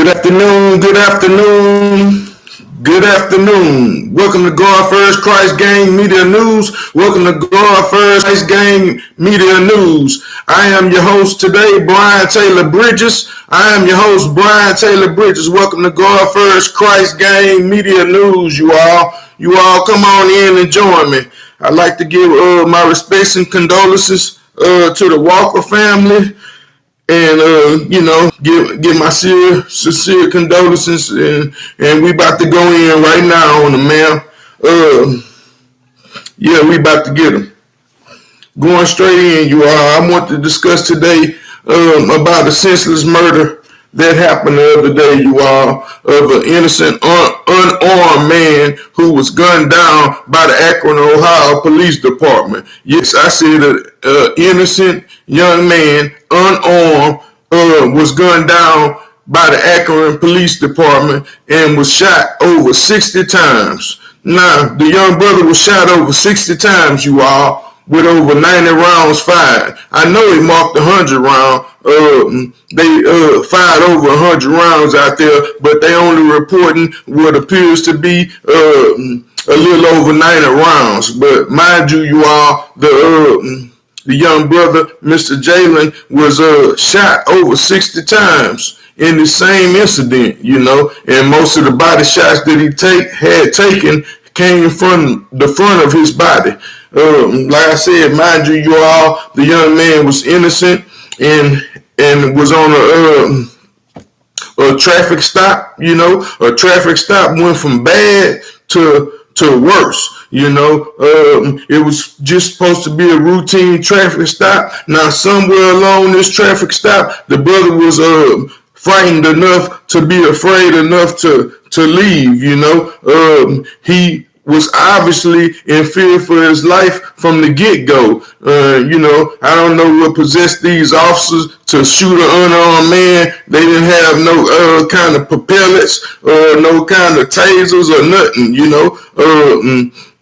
Good afternoon, good afternoon, good afternoon. Welcome to God First Christ Gang Media News. Welcome to God First Christ Gang Media News. I am your host today, Brian Taylor Bridges. Welcome to God First Christ Gang Media News, you all. You all come on in and join me. I'd like to give my respects and condolences to the Walker family. And give my sincere condolences, and we about to go in right now on the mail. We about to get them. Going straight in, you all. I want to discuss today about a senseless murder that happened the other day, you all, of an innocent, unarmed man who was gunned down by the Akron, Ohio Police Department. Yes, I said an innocent young man, unarmed, was gunned down by the Akron Police Department and was shot over 60 times. Now, the young brother was shot over 60 times, you all, with over 90 rounds fired. I know he marked 100 rounds. They fired over 100 rounds out there, but they only reporting what appears to be a little over 90 rounds. But mind you, you all, the young brother, Mr. Jalen, was shot over 60 times in the same incident, you know, and most of the body shots that he had taken came from the front of his body. Like I said, mind you, you all, the young man was innocent and was on a traffic stop. You know, a traffic stop went from bad to worse. You know, it was just supposed to be a routine traffic stop. Now, somewhere along this traffic stop, the brother was frightened enough to be afraid enough to leave. You know, he was obviously in fear for his life from the get-go. You know, I don't know what possessed these officers to shoot an unarmed man. They didn't have no kind of propellants or no kind of tasers or nothing, you know.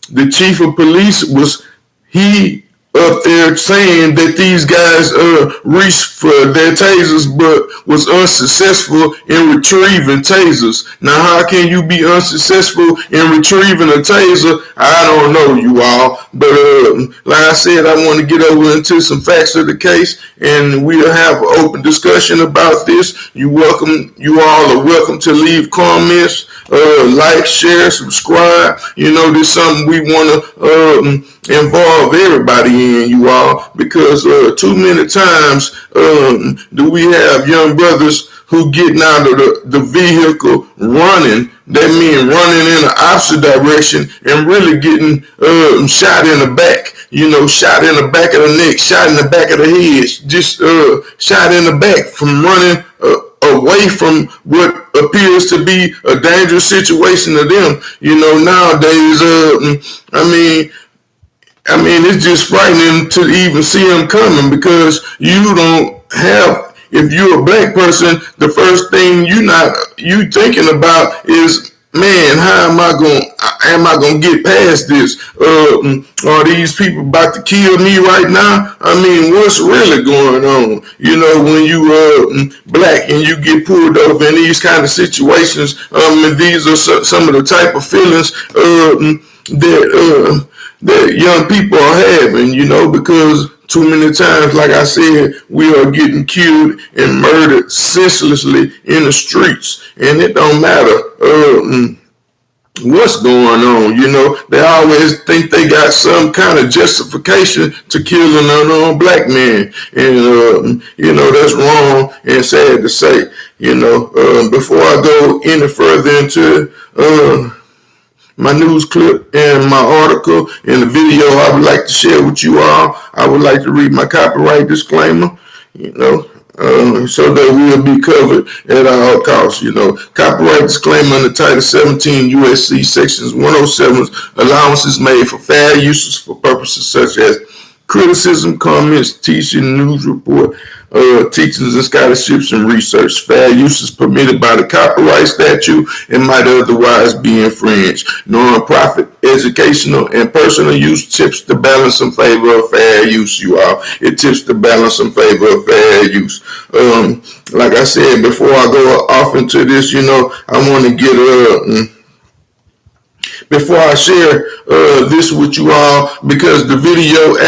The chief of police he up there saying that these guys reached for their tasers but was unsuccessful in retrieving tasers. Now, how can you be unsuccessful in retrieving a taser? I don't know, you all. But like I said, I want to get over into some facts of the case, and we'll have an open discussion about this. You all are welcome to leave comments, like, share, subscribe. You know, this is something we want to involve everybody in, you all, because too many times do we have young brothers who getting out of the vehicle running. That means running in the opposite direction and really getting shot in the back. You know, shot in the back of the neck, shot in the back of the head, just shot in the back from running away from what appears to be a dangerous situation to them. You know, nowadays, I mean, it's just frightening to even see them coming, because you don't have, if you're a black person, the first thing you thinking about is, man, how am I gonna get past this? Are these people about to kill me right now? I mean, what's really going on? You know, when you black and you get pulled over in these kind of situations, and these are some of the type of feelings that young people are having, you know, because too many times, like I said, we are getting killed and murdered senselessly in the streets, and it don't matter what's going on. You know, they always think they got some kind of justification to kill an unarmed black man, and you know, that's wrong and sad to say. You know, before I go any further into my news clip and my article and the video I would like to share with you all, I would like to read my copyright disclaimer, you know, so that we'll be covered at all costs. You know, copyright disclaimer under Title 17 USC Sections 107, allowances made for fair uses for purposes such as criticism, comments, teaching, news report, teachings and scholarships and research. Fair use is permitted by the copyright statute and might otherwise be infringed. Non-profit, educational, and personal use tips the balance in favor of fair use, you all. It tips the balance in favor of fair use. Like I said, before I go off into this, I want to get before I share this with you all, because the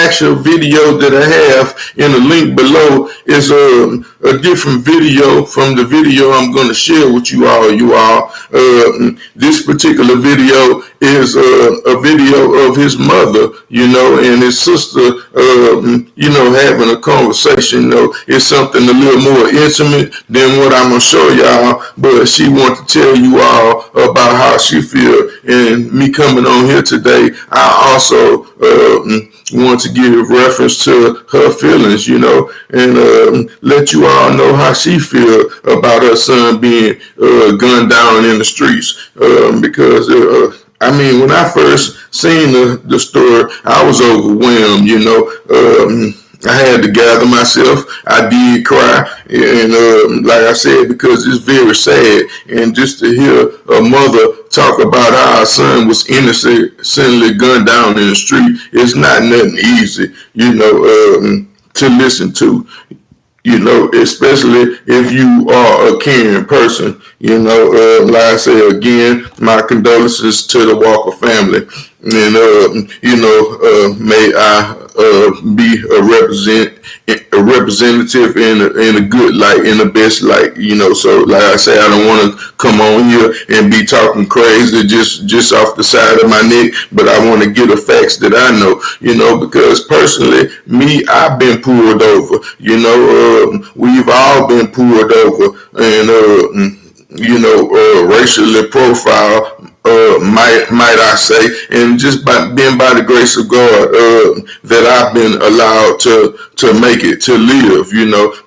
actual video that I have in the link below is a different video from the video I'm going to share with you all. This particular video is a video of his mother, and his sister, having a conversation. It's something a little more intimate than what I'm going to show y'all, but she wants to tell you all about how she feels. And me coming on here today, I also want to give reference to her feelings, and let you all know how she feel about her son being gunned down in the streets. Because when I first seen the story, I was overwhelmed. I had to gather myself. I did cry, and like I said, because it's very sad, and just to hear a mother talk about how her son was innocently gunned down in the street, it's not nothing easy, to listen to. Especially if you are a caring person, like I say again, my condolences to the Walker family, and may I be a representative in a good light, in the best light, so like I say, I don't want to come on here and be talking crazy just off the side of my neck, but I want to get the facts that I know, because personally, I've been pulled over, we've all been pulled over, and racially profiled, might I say, and just being by the grace of God that I've been allowed to make it, to live,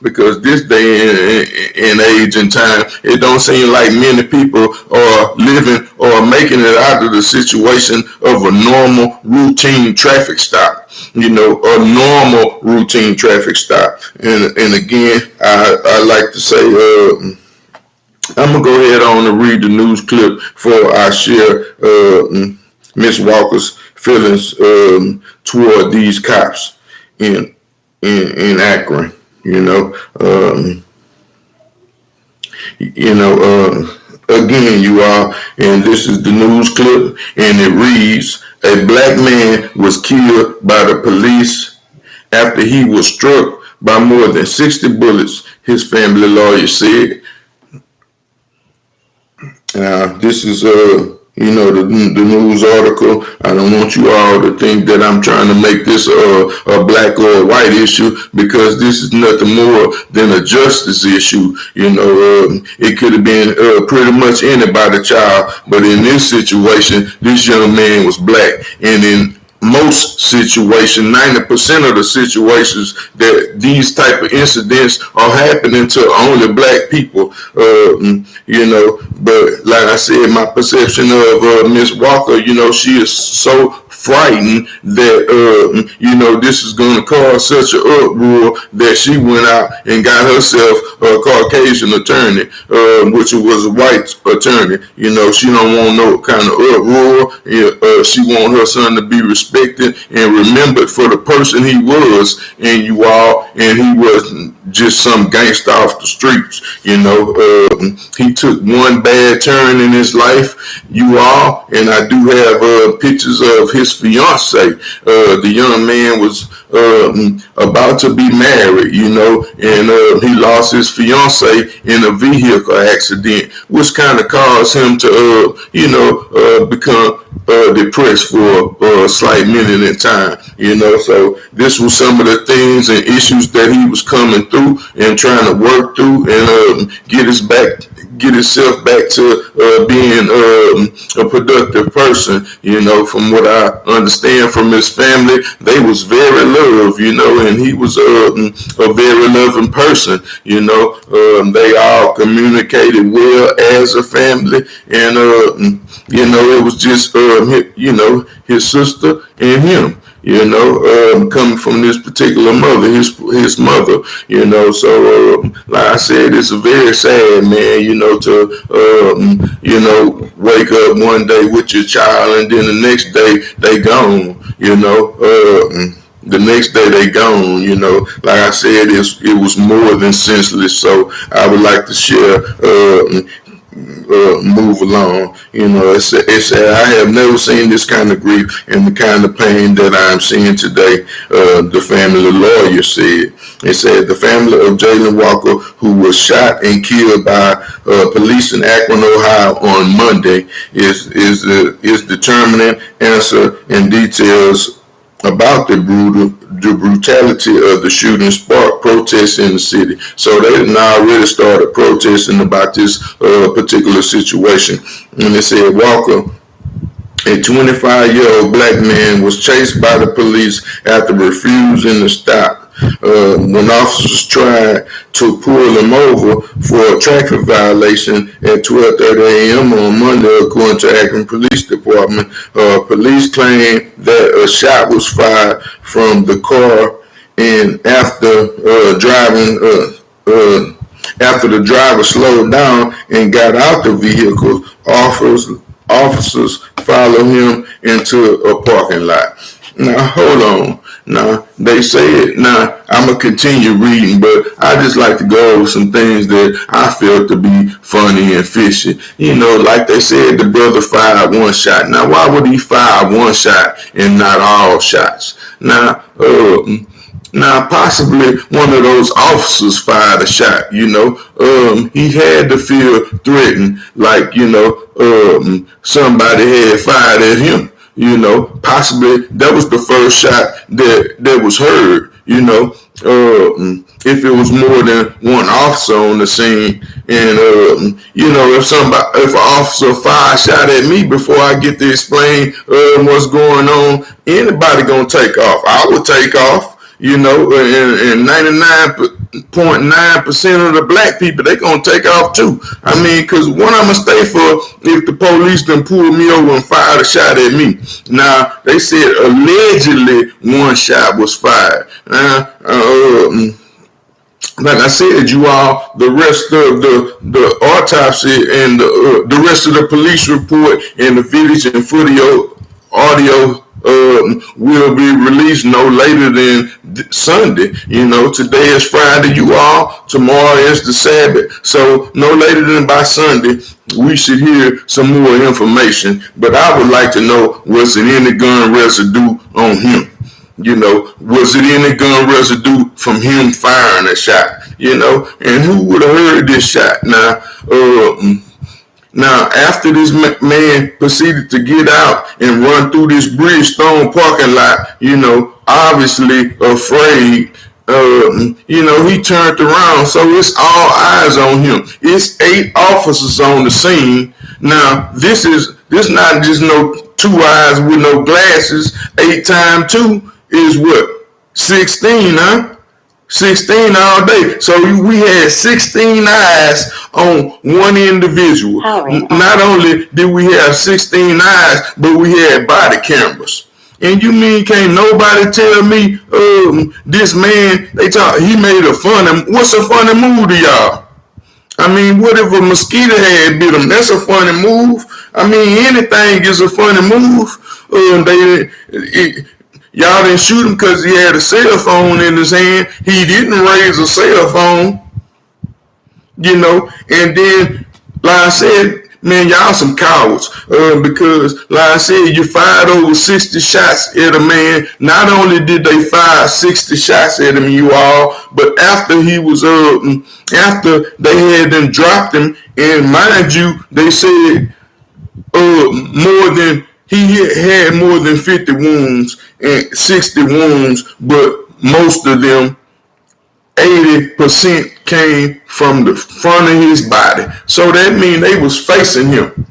because this day and age and time, it don't seem like many people are living or making it out of the situation of a normal routine traffic stop. A normal routine traffic stop. And again, I like to say, I'm going to go ahead on and read the news clip before I share Miss Walker's feelings toward these cops in Akron. Again, you all, and this is the news clip, and it reads, a black man was killed by the police after he was struck by more than 60 bullets, his family lawyer said. This is, the news article. I don't want you all to think that I'm trying to make this a black or a white issue, because this is nothing more than a justice issue. It could have been pretty much anybody's child, but in this situation, this young man was black, and in most situations, 90% of the situations that these type of incidents are happening to only black people, but like I said, my perception of Miss Walker, she is so frightened that this is going to cause such an uproar that she went out and got herself a Caucasian attorney, which was a white attorney. She don't want no kind of uproar. She want her son to be respected and remembered for the person he was, and he wasn't just some gangster off the streets. He took one bad turn in his life, and I do have pictures of his fiance. The young man was about to be married, and he lost his fiance in a vehicle accident, which kind of caused him to, become depressed for a slight minute in time, so this was some of the things and issues that he was coming through and trying to work through and get himself back to being a productive person. From what I understand from his family, they was very loved, and he was a very loving person. They all communicated well as a family, and it was just his sister and him. coming from this particular mother, his mother, So, like I said, it's a very sad, man, to wake up one day with your child and then the next day they gone, the next day they gone, Like I said, it was more than senseless. So I would like to share, move along. It said, I have never seen this kind of grief and the kind of pain that I'm seeing today, the family lawyer said. It said the family of Jayland Walker, who was shot and killed by police in Akron, Ohio on Monday, is determining answer and details about the brutality of the shooting sparked protests in the city. So they already started protesting about this particular situation. And they said Walker, a 25-year-old black man, was chased by the police after refusing to stop. When officers tried to pull him over for a traffic violation at 12:30 a.m. on Monday, according to Akron Police Department, police claimed that a shot was fired from the car, and after the driver slowed down and got out the vehicle, officers followed him into a parking lot. Now, hold on. Now, they said, I'm going to continue reading, but I just like to go over some things that I feel to be funny and fishy. Like they said, the brother fired one shot. Now, why would he fire one shot and not all shots? Now, possibly one of those officers fired a shot, he had to feel threatened, like, somebody had fired at him. Possibly that was the first shot that was heard, if it was more than one officer on the scene. And, if an officer fire a shot at me before I get to explain what's going on, anybody gonna take off. I would take off. And 99.9% of the black people, they gonna take off too. I mean, cause what I'm gonna stay for if the police done pulled me over and fired a shot at me. Now, they said allegedly one shot was fired. Like I said, you all, the rest of the autopsy and the rest of the police report and the village and audio will be released no later than Sunday. Today is Friday, you all. Tomorrow is the Sabbath. So no later than by Sunday, we should hear some more information. But I would like to know, was it any gun residue on him? Was it any gun residue from him firing a shot? And who would have heard this shot? Now, after this man proceeded to get out and run through this Bridgestone parking lot, obviously afraid, he turned around. So it's all eyes on him. It's 8 officers on the scene. Now, this not just no 2 eyes with no glasses. 8 times 2 is what? 16, huh? 16 all day. So we had 16 eyes on one individual. Not only did we have 16 eyes, but we had body cameras. And you mean can't nobody tell me this man, he made what's a funny move to y'all? I mean, what if a mosquito had bit him? That's a funny move. I mean, anything is a funny move. Y'all didn't shoot him because he had a cell phone in his hand. He didn't raise a cell phone, And then, like I said, man, y'all some cowards. Because, like I said, you fired over 60 shots at a man. Not only did they fire 60 shots at him, you all, but after he was, after they had them dropped him, and mind you, they said he had more than 50 wounds and 60 wounds, but most of them, 80% came from the front of his body. So that means they was facing him.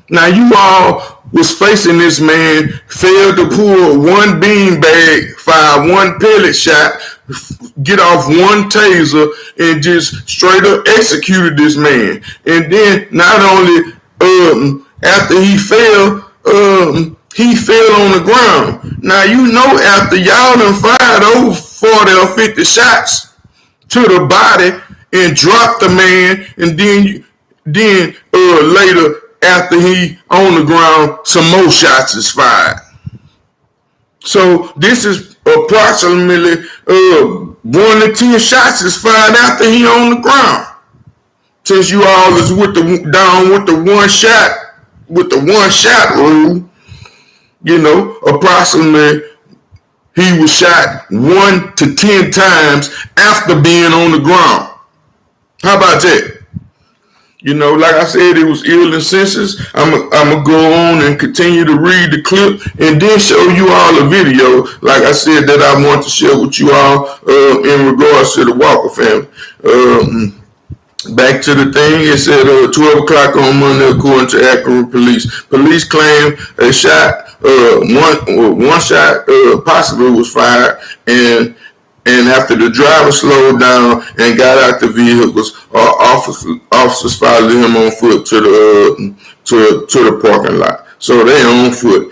Now you all was facing this man, failed to pull one beanbag, fire one pellet shot, get off one taser, and just straight up executed this man. And then not only after he fell, he fell on the ground. Now, you know, after y'all done fired over 40 or 50 shots to the body and dropped the man, and then later, after he on the ground, some more shots is fired. So this is approximately 1 to 10 shots is fired after he on the ground. Since you all is down with the one shot rule, you know, approximately he was shot 1 to 10 times after being on the ground. How about that? You know, like I said, it was ill and senseless. I'm going to go on and continue to read the clip and then show you all a video, like I said, that I want to share with you all in regards to the Walker family. Back to the thing, it said 12 o'clock on Monday, according to Akron police. Police claim a shot, one shot possibly was fired, and after the driver slowed down and got out the vehicles, officers followed him on foot to the parking lot. So they on foot.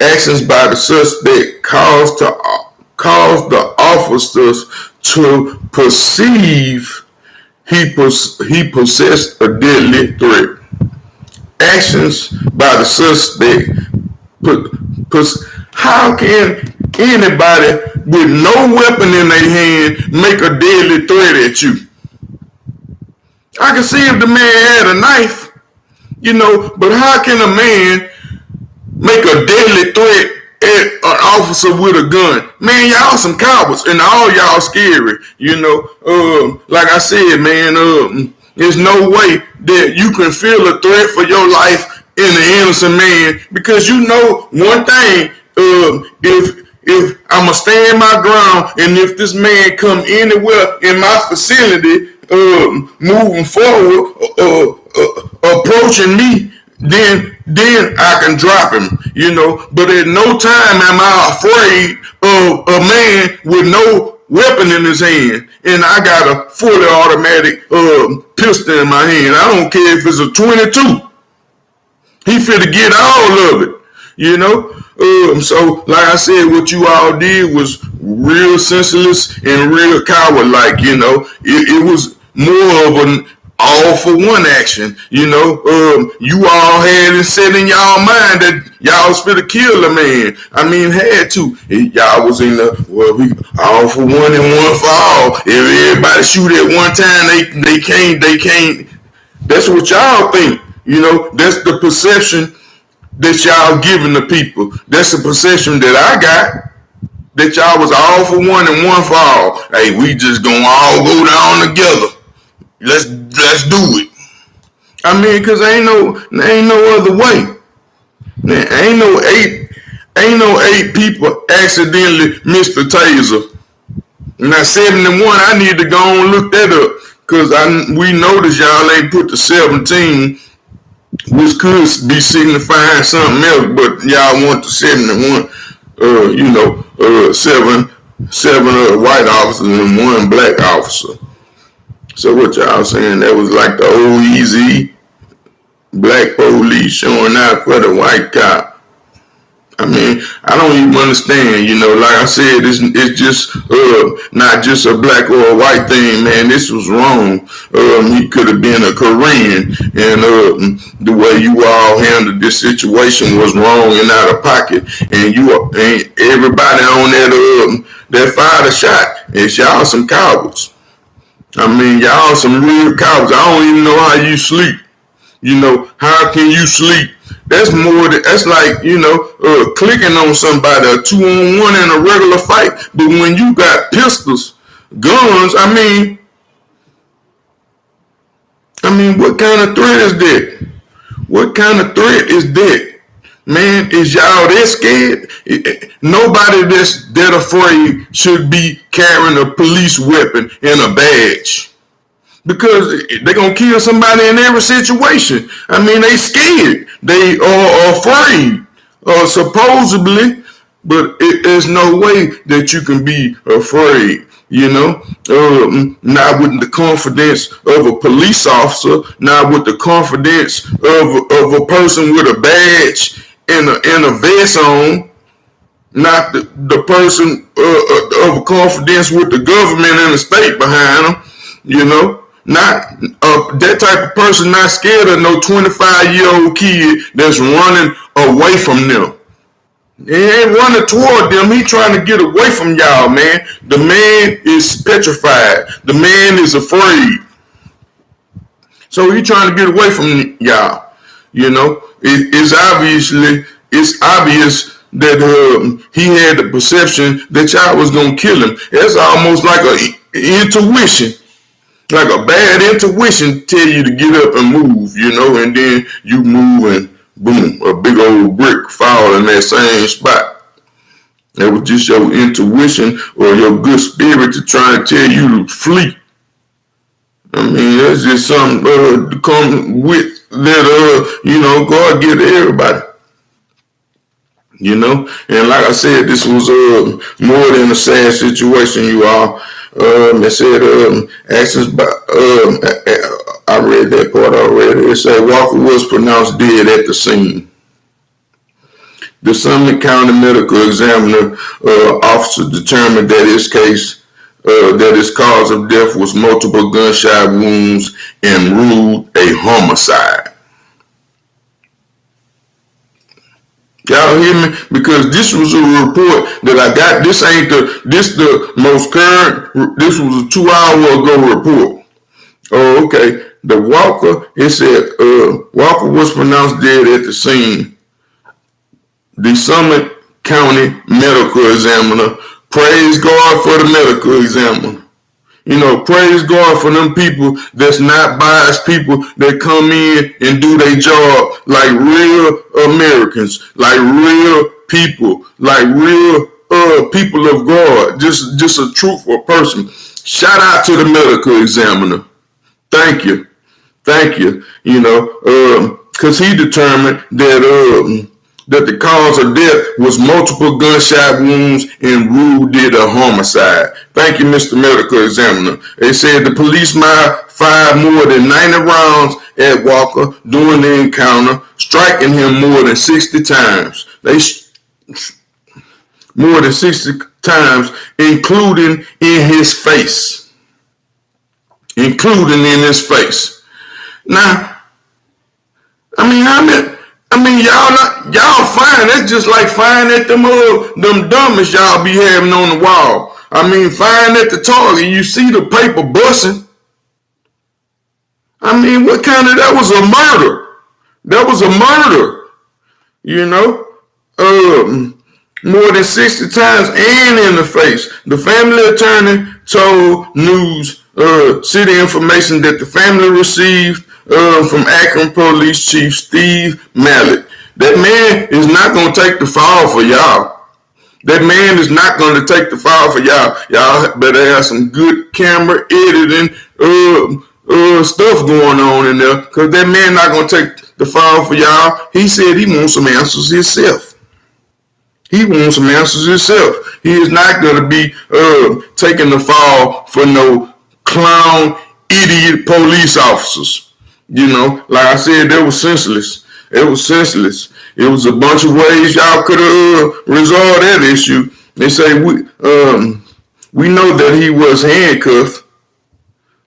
Actions by the suspect caused the officers to perceive he possessed a deadly threat. Actions by the suspect. How can anybody with no weapon in their hand make a deadly threat at you? I can see if the man had a knife, you know, but how can a man make a deadly threat at an officer with a gun? Man, y'all some cowards, and all y'all scary, you know. Like I said, man, there's no way that you can feel a threat for your life in an innocent man, because you know one thing, if I'ma stand my ground, and if this man come anywhere in my facility, moving forward, approaching me, then I can drop him, you know. But at no time am I afraid of a man with no weapon in his hand, and I got a fully automatic pistol in my hand. I don't care if it's a 22. He finna get all of it, you know. So like I said, what you all did was real senseless and real coward-like, you know. It was more of an all for one action, you know. You all had it set in y'all mind that y'all was finna kill a man. I mean, had to. Y'all was in the, well, we all for one and one for all. If everybody shoot at one time, they can't. That's what y'all think, you know. That's the perception that y'all giving the people. That's the perception that I got, that y'all was all for one and one for all. Hey, we just gonna all go down together. Let's do it. I mean, cause ain't no other way. Man, ain't no eight people accidentally missed the taser. Now 71, I need to go and look that up, cause we noticed y'all ain't put the 17, which could be signifying something else, but y'all want the 71. You know, seven white officers and one black officer. So what y'all saying? That was like the old easy black police showing out for the white cop. I mean, I don't even understand, you know. Like I said, it's just not just a black or a white thing, man. This was wrong. He could have been a Korean, and the way you all handled this situation was wrong and out of pocket. And everybody on that fired a shot. It's y'all some cowards. I mean, y'all some real cowards. I don't even know how you sleep. You know, how can you sleep? That's like, you know, clicking on somebody, a 2-on-1 in a regular fight. But when you got pistols, guns, I mean, what kind of threat is that? What kind of threat is that? Man, is y'all that scared? Nobody that's that afraid should be carrying a police weapon and a badge, because they're going to kill somebody in every situation. I mean, they scared. They are afraid, supposedly, but there's no way that you can be afraid, you know. Not with the confidence of a police officer, not with the confidence of a person with a badge in a vest on, not the person of confidence with the government and the state behind them, not that type of person not scared of no 25-year-old kid that's running away from them. He ain't running toward them. He trying to get away from y'all, man. The man is petrified. The man is afraid. So he trying to get away from y'all. It's obvious that he had the perception that y'all was gonna kill him. It's almost like an intuition, like a bad intuition tell you to get up and move, and then you move and boom, a big old brick fall in that same spot. That was just your intuition or your good spirit to try and tell you to flee. I mean, that's just something to come with that, God give to everybody. And like I said, this was more than a sad situation, you all. It said actions by I read that part already. It said Walker was pronounced dead at the scene. The Summit County Medical Examiner officer determined that his cause of death was multiple gunshot wounds and ruled a homicide. Y'all hear me? Because this was a report that I got. This the most current. This was a 2 hour ago report. Oh, okay. The Walker, it said Walker was pronounced dead at the scene. The Summit County Medical Examiner, praise God for the medical examiner. Praise God for them people that's not biased people that come in and do their job like real Americans, like real people, like real people of God, just a truthful person. Shout out to the medical examiner. Thank you. Because he determined that the cause of death was multiple gunshot wounds and ruled it a homicide. Thank you, Mr. Medical Examiner. They said the police fired more than 90 rounds at Walker during the encounter, striking him more than 60 times. More than 60 times, including in his face. Now, y'all fine. That's just like fine at them dummies y'all be having on the wall. Fine at the Target. You see the paper busting. What kind of, that was a murder. More than 60 times and in the face. The family attorney told News City information that the family received from Akron Police Chief Steve Mallett. That man is not going to take the fall for y'all. Y'all better have some good camera editing stuff going on in there, because that man not going to take the fall for y'all. He said he wants some answers himself. He is not going to be taking the fall for no clown, idiot police officers. Like I said, they were senseless. It was a bunch of ways y'all could have resolved that issue. They say we know that he was handcuffed.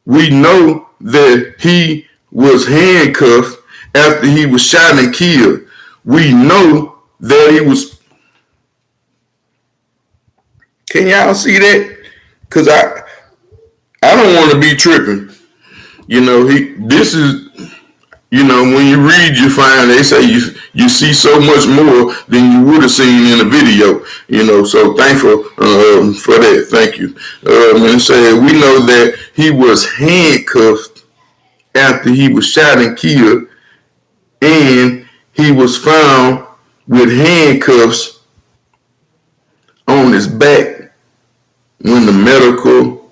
We know that he was handcuffed after he was shot and killed. We know that he was. Can y'all see that? Because I don't want to be tripping. When you read, you find, they say you see so much more than you would have seen in a video. So thankful for that. Thank you. And say we know that he was handcuffed after he was shot and killed, and he was found with handcuffs on his back when the medical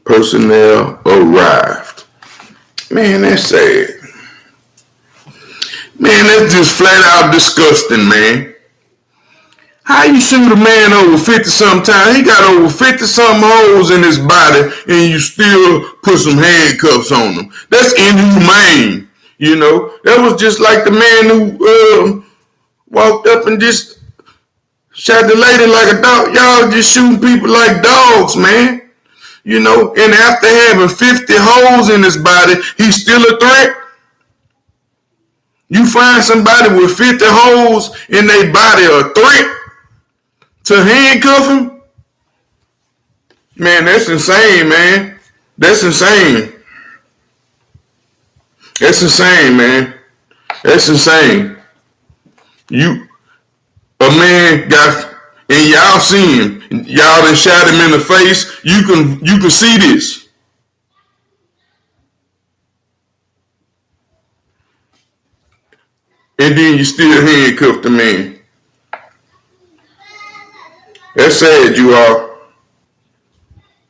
personnel arrived. Man, that's sad. Man, that's just flat out disgusting, man. How you shoot a man over 50-something times? He got over 50-something holes in his body, and you still put some handcuffs on him. That's inhumane. That was just like the man Walked up and just shot the lady like a dog. Y'all just shooting people like dogs, man. You know, and after having 50 holes in his body, he's still a threat. You find somebody with 50 holes in their body a threat to handcuff him? Man, that's insane, man. That's insane. That's insane, man. That's insane. A man got, and y'all see him. Y'all done shot him in the face. You can see this. And then you still handcuff the man. That's sad, you all.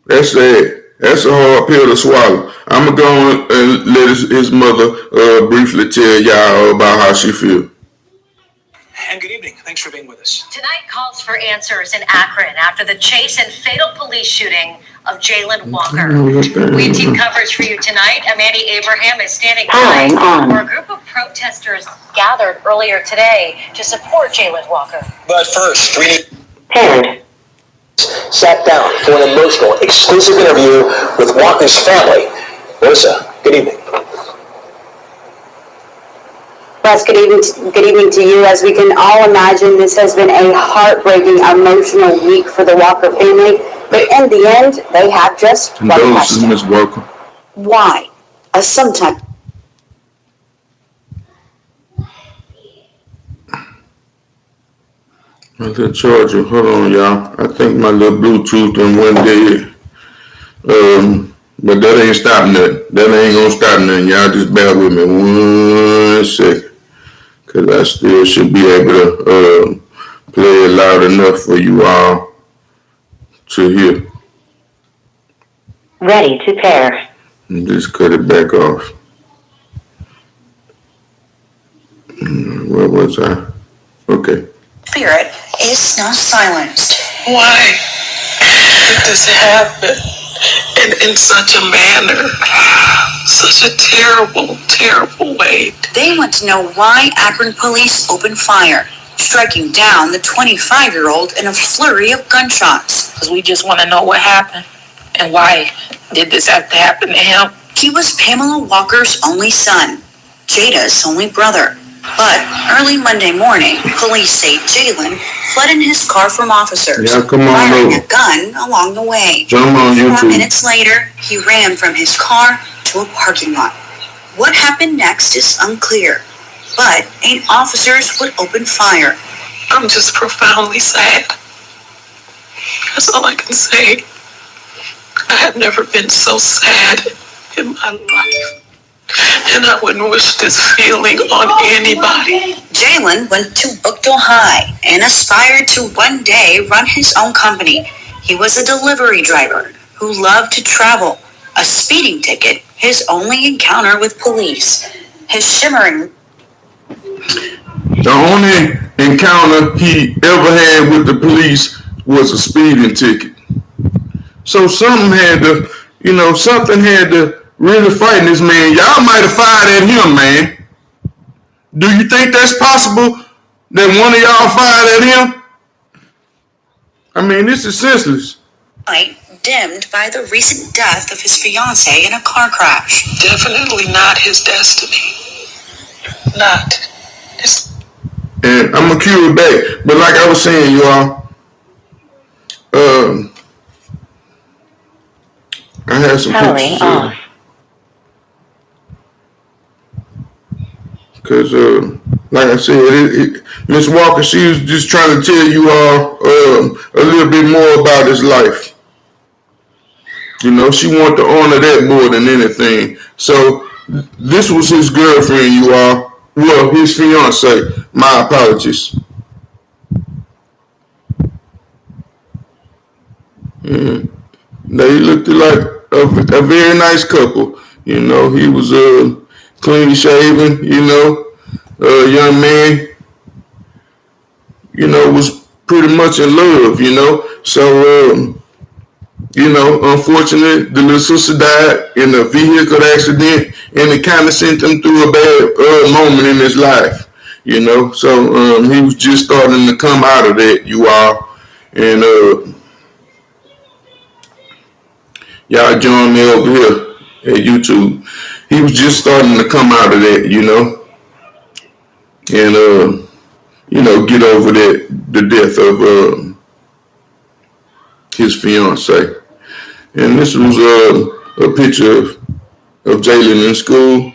That's sad. That's a hard pill to swallow. I'm going to go and let his mother briefly tell y'all about how she feels. And good evening. Thanks for being with us. Tonight calls for answers in Akron after the chase and fatal police shooting of Jalen Walker. We team coverage for you tonight. Amanda Abraham is standing by where a group of protesters gathered earlier today to support Jalen Walker. But first, we need... Parent sat down for an emotional, exclusive interview with Walker's family. Melissa, good evening. Russ, good evening to you. As we can all imagine, this has been a heartbreaking, emotional week for the Walker family. But in the end, they have just one question. Ms. Walker. Why? Sometimes. I can charge you. Hold on, y'all. I think my little Bluetooth done went dead. But that ain't stopping nothing. That ain't gonna stop nothing. Y'all just bear with me 1 second. Cause I still should be able to play it loud enough for you all to hear. Ready to pair. And just cut it back off. Where was I? Okay. Spirit is now silenced. Why did this happen? And in such a manner, such a terrible, terrible way. They want to know why Akron police opened fire, striking down the 25-year-old in a flurry of gunshots. Because we just want to know what happened and why did this have to happen to him. He was Pamela Walker's only son, Jada's only brother. But early Monday morning, police say Jalen fled in his car from officers, firing a gun along the way. 4 minutes later, he ran from his car to a parking lot. What happened next is unclear, but 8 officers would open fire. I'm just profoundly sad. That's all I can say. I have never been so sad in my life. And I wouldn't wish this feeling on anybody. Jalen went to Oakdale High and aspired to one day run his own company. He was a delivery driver who loved to travel. A speeding ticket, his only encounter with police. His shimmering... The only encounter he ever had with the police was a speeding ticket. So something had to really fighting this man. Y'all might have fired at him, man. Do you think that's possible that one of y'all fired at him? I mean, this is senseless. Light dimmed by the recent death of his fiancée in a car crash. Definitely not his destiny. Not his... And I'm gonna cue it back. But like I was saying, you all, I had some pictures. Because, like I said, Miss Walker, she was just trying to tell you all a little bit more about his life. You know, she wanted to honor that more than anything. So, this was his girlfriend, you all. Well, his fiance. My apologies. And they looked like a very nice couple. You know, he was clean shaven, you know, young man, you know, was pretty much in love, you know. So, you know, unfortunately, the little sister died in a vehicle accident, and it kind of sent him through a bad moment in his life. you know. So he was just starting to come out of that, you all. And y'all join me over here at YouTube. He was just starting to come out of that, you know. And you know, get over the death of his fiance. And this was a picture of Jalen in school.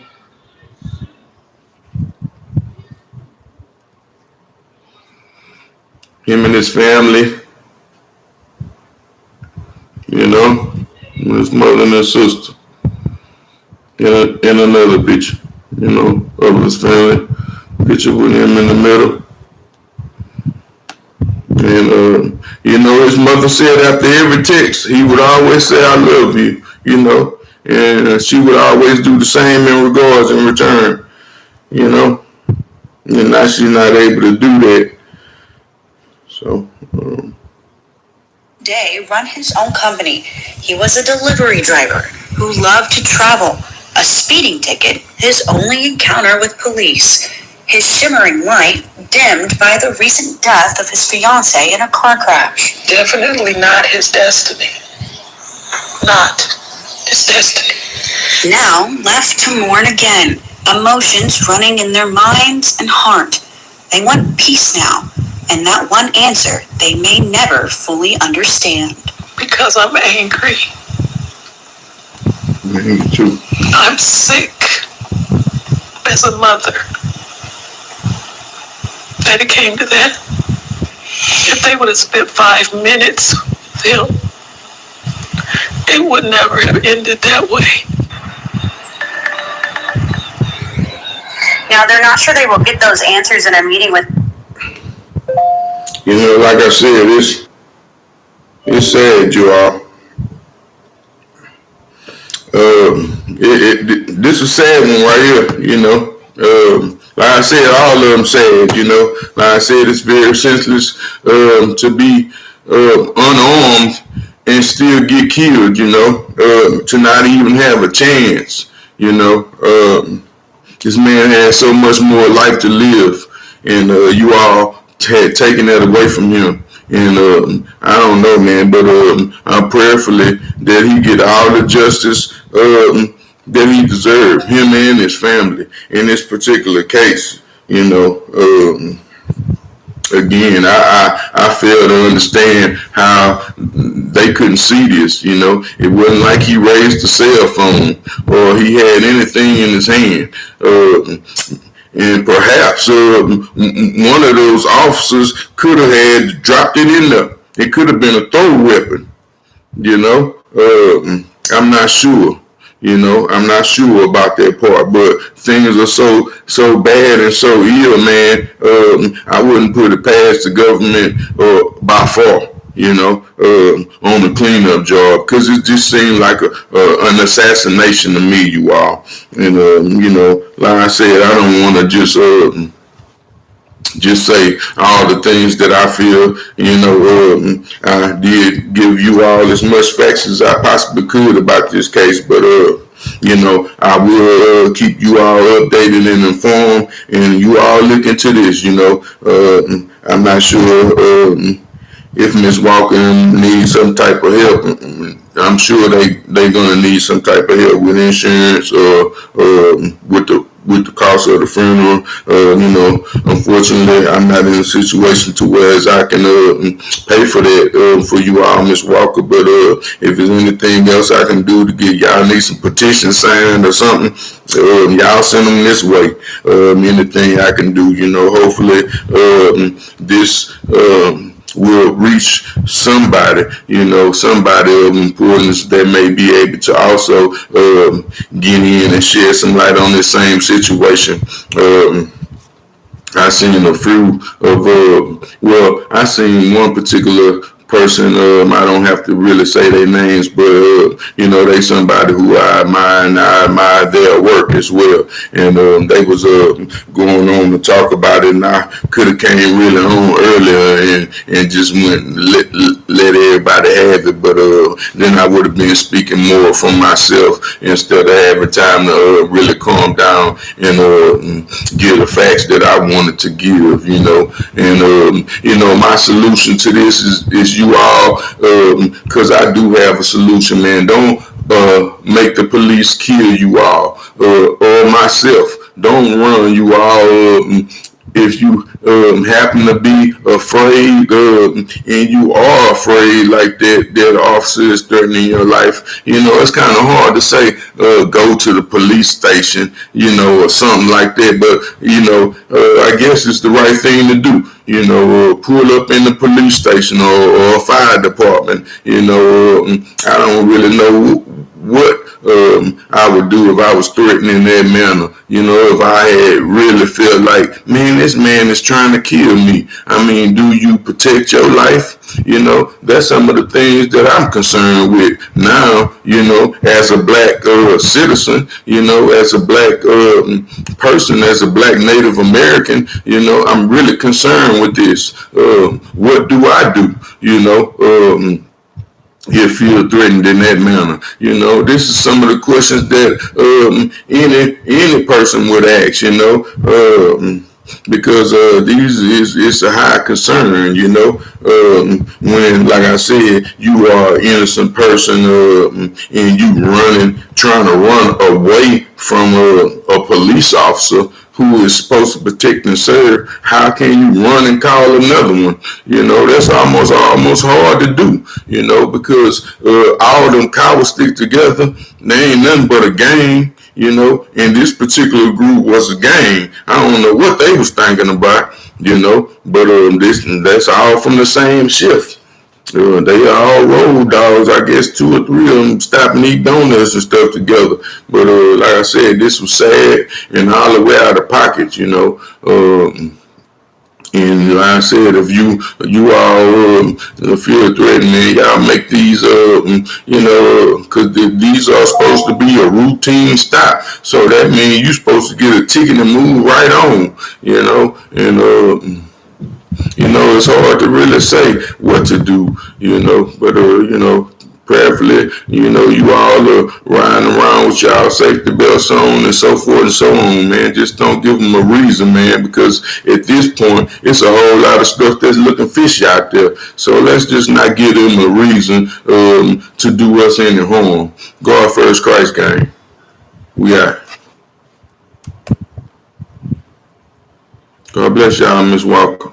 Him and his family, you know, his mother and his sister. And another picture, you know, of his family. Picture with him in the middle. And, you know, his mother said after every text, he would always say, I love you, you know. And she would always do the same in regards in return, you know. And now she's not able to do that. So, Day run his own company. He was a delivery driver who loved to travel. A speeding ticket, his only encounter with police. His shimmering light dimmed by the recent death of his fiancée in a car crash. Definitely not his destiny. Not his destiny. Now left to mourn again, emotions running in their minds and heart. They want peace now, and that one answer they may never fully understand. Because I'm angry. me too. I'm sick as a mother that it came to that. If they would have spent 5 minutes with him, it would never have ended that way. Now, they're not sure they will get those answers in a meeting with. You know, like I said, it's sad, you all. This is a sad one right here, you know. Like I said, all of them sad, you know. Like I said, it's very senseless to be unarmed and still get killed, you know, to not even have a chance, you know. This man had so much more life to live, and you all had taken that away from him. And I don't know, man, but I'm prayerfully that he get all the justice that he deserved, him and his family, in this particular case. You know, again, I fail to understand how they couldn't see this. You know, it wasn't like he raised a cell phone or he had anything in his hand. And perhaps one of those officers could have had dropped it in there. It could have been a throw weapon. You know, I'm not sure. You know, I'm not sure about that part, but things are so bad and so ill, man. I wouldn't put it past the government by far, you know, on the cleanup job, because it just seemed like an assassination to me, you all. And you know, like I said, I don't want to just say all the things that I feel. You know, I did give you all as much facts as I possibly could about this case, but you know, I will keep you all updated and informed, and you all look into this. You know, I'm not sure if Miss Walker needs some type of help. I'm sure they're gonna need some type of help with insurance or with the cost of the funeral. You know, unfortunately, I'm not in a situation to where I can pay for that for you all, Miss Walker. But if there's anything else I can do to get y'all need some petitions signed or something, y'all send them this way. Anything I can do, you know, hopefully this will reach somebody, you know, somebody of importance that may be able to also get in and shed some light on this same situation. I seen a few of, I seen one particular person. I don't have to really say their names, but they somebody who I admire, and I admire their work as well. And they was going on to talk about it, and I could have came really on earlier and just went and let everybody have it, but then I would have been speaking more from myself instead of having time to really calm down and give the facts that I wanted to give. And my solution to this is you all, because I do have a solution, man. Don't make the police kill you all or myself. Don't run you all. If you happen to be afraid and you are afraid like that officer is threatening your life, it's kind of hard to say go to the police station, or something like that. But I guess it's the right thing to do. Pull up in the police station or a fire department. I don't really know what I would do if I was threatened in that manner. If I had really felt like, man, this man is trying to kill me. I mean, do you protect your life? That's some of the things that I'm concerned with now, as a black citizen, as a black person, as a black Native American, I'm really concerned with this. What do I do? If you're threatened in that manner, this is some of the questions that any person would ask, because it's a high concern, when, like I said, you are an innocent person and you trying to run away from a police officer who is supposed to protect and serve. How can you run and call another one? That's almost hard to do, because all of them cowards stick together. They ain't nothing but a gang, and this particular group was a gang. I don't know what they was thinking about, but that's all from the same shift. They are all road dogs. I guess 2 or 3 of them stop and eat donuts and stuff together. But like I said, this was sad and all the way out of pocket, and like I said, if you all feel threatened, man, y'all make these, because these are supposed to be a routine stop. So that means you're supposed to get a ticket and move right on, and it's hard to really say what to do, but prayerfully, you all are riding around with y'all safety belts on and so forth and so on, man. Just don't give them a reason, man, because at this point, it's a whole lot of stuff that's looking fishy out there. So let's just not give them a reason to do us any harm. God first, Christ gang. We out. God bless y'all, Miss Walker.